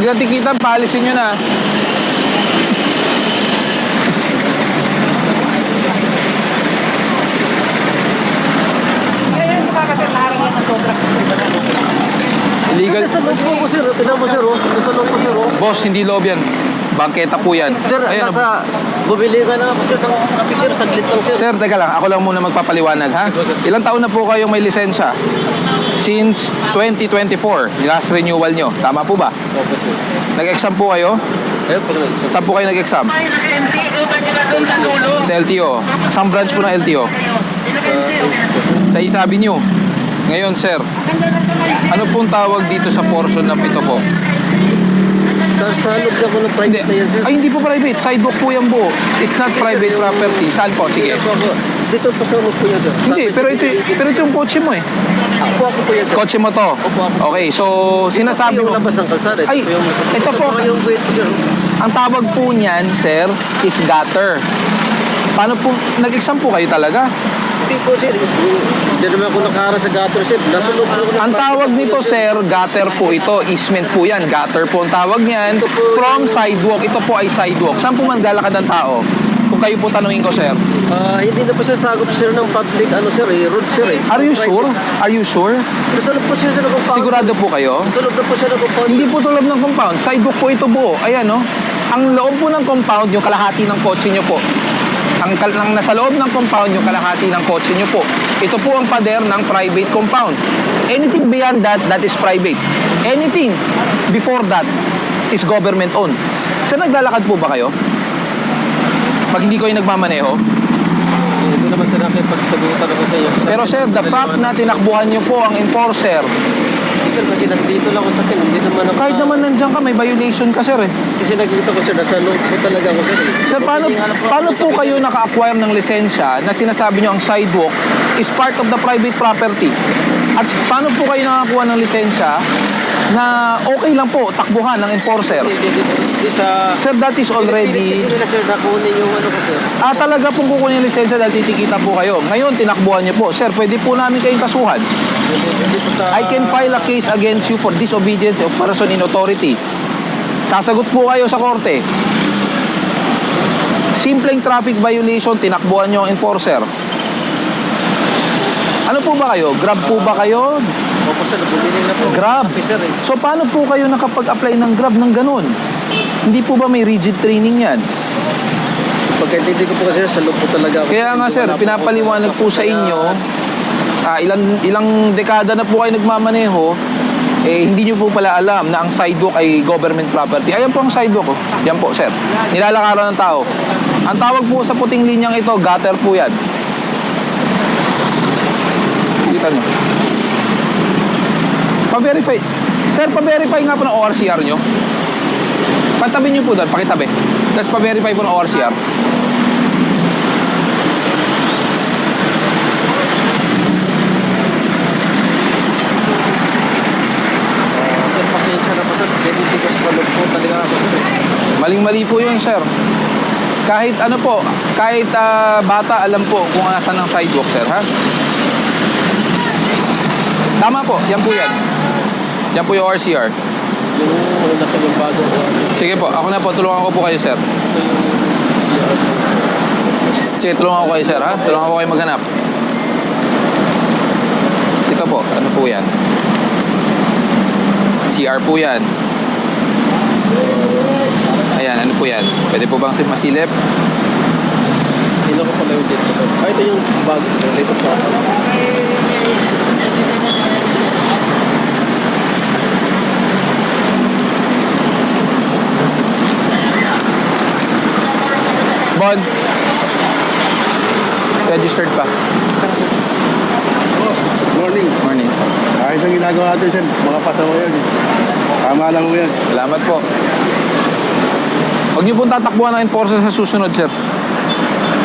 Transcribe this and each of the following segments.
Pag natikitan, paalisin nyo na. Illegal. Nasa loob po, sir. Tignan mo, sir. Nasa loob po, sir. Boss, hindi loob yan. Bangketa po yan. Sir, Ayan, nasa... Bumili ka na ako, sir. Ng kape, sir. Saglit lang, sir. Sir, teka lang. Ako lang muna magpapaliwanag, ha? Ilang taon na po kayong may lisensya? Since 2024. Last renewal nyo. Tama po ba? Opo, sir. Nag-exam po kayo? Ayun po, sir. Saan po kayo nag-exam? Sa LTO. Saan branch po ng LTO? Sa Isabi nyo. Ngayon, sir, ano pong tawag dito sa portion na ito po? Sa loob na po ng private na yan, sir. Ay, hindi po private. Sidewalk po yan po. It's not private property. Saan po? Sige. Dito po sa loob po yan, sir. Hindi, pero ito yung kotse mo eh. Ako po yan, sir. Kotse mo to. Opo, ako. Okay, so sinasabi Yung mo, labas ng kalsada. Ay, ito po. Yung wait po, sir. ang tawag po niyan, sir, is gutter. Paano po, nag-exam po kayo talaga? Hindi po, sir. Hindi naman ako nakaharap sa gutter, sir. Nasa loob po ako ng Ang tawag private nito, po yan, sir, gutter po ito. Easement po yan. Gutter po ang tawag niyan. From sidewalk. Ito po ay sidewalk. Saan po man galakad ng tao? Kung kayo po tanungin ko, sir. Hindi na po siya sagop, sir, ng public, sir, road, sir, Are you sure? Are you sure? Nasa loob po siya ng compound. Sigurado po kayo? Nasa loob na po siya ng compound. Hindi po tulad ng compound. Sidewalk po ito buo. Ayan, no? Ang loob po ng compound, yung kalahati ng kotse nyo po. Ang nasa loob ng compound, yung kalahati ng kotse nyo po. Ito po ang pader ng private compound. Anything beyond that, that is private. Anything before that is government owned. Sir, naglalakad po ba kayo? Pag hindi ko yung nagmamaneho? Hindi naman sir natin pagsagutan ako sa iyo. Pero sir, the fact na tinakbuhan nyo po ang enforcer, Sir, kasi nandito lang ako sa akin. Hindi naman ako... kahit naman nandiyan ka, may violation ka, sir, eh. Kasi nakikita ko, sir, nasa loob po talaga ako, sir. Sir, paano po kayo naka-acquire ng lisensya na sinasabi nyo ang sidewalk is part of the private property? At paano po kayo nakakuha ng lisensya na okay lang po takbuhan ng enforcer? Hindi sa... Sir, that is already... Hindi na, sir, nakunin yung ano ko, sir. Talaga pong kukunin yung lisensya dahil titikita po kayo. Ngayon, tinakbuhan nyo po. Sir, pwede po namin kayong kasuhan. Hindi po sa... I can file a case against you for disobedience of person in authority. Sasagot po kayo sa korte. Simpleng traffic violation, tinakbuhan nyo ang enforcer. Ano po ba kayo? Grab po ba kayo? Opo, sir, bumili na po. Grab. Sir, eh. So paano po kayo nakapag-apply ng Grab ng ganun? Hindi po ba may rigid training yan? Pagkaintindi ko po kasi, sa loob po talaga ako. Kaya nga sir, pinapaliwanag po sa inyo, ilang dekada na po kayo nagmamaneho, hindi nyo po pala alam na ang sidewalk ay government property. Ayan po ang sidewalk, oh. Yan po, sir. Nilalakaran ng tao. Ang tawag po sa puting linyang ito, gutter po yan. Kita nyo. Pa-verify. Sir, pa-verify nga po ng ORCR nyo. Patabi nyo po doon, pakitabi. Tapos pa-verify po ng ORCR. Sir, pasensya na po, sir. Hindi ko sa loob po talaga ako, sir. Maling-mali po yun, sir. Kahit ano po, kahit bata, alam po kung asan ang sidewalk, sir, ha? Tama po, yan po yan. Yan po yung ORCR. Yung nasa yung bago ko. Sige po, ako na po, tulungan ko po kayo, sir. Sige, tulungan ko kayo, sir, ha? Tulungan ko kayo maghanap. Ito po, ano po yan? CR po yan. Ayan, ano po yan? Pwede po bang masilip? Sino ko pala yung dito? Ito yung bago. Yung latest na. Bond. Registered pa. Morning. Morning. Ayos ang ginagawa natin, sir. Mga pasawa yan. Tama lang mo yan. Salamat po. Huwag niyo pong tatakbuhan ng enforcer sa susunod, sir.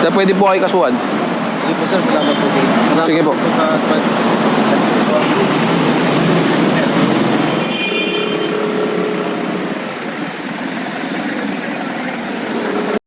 Sir, pwede po kayo kasuhan. Sige po, sir. Salamat po. Sige po. Sa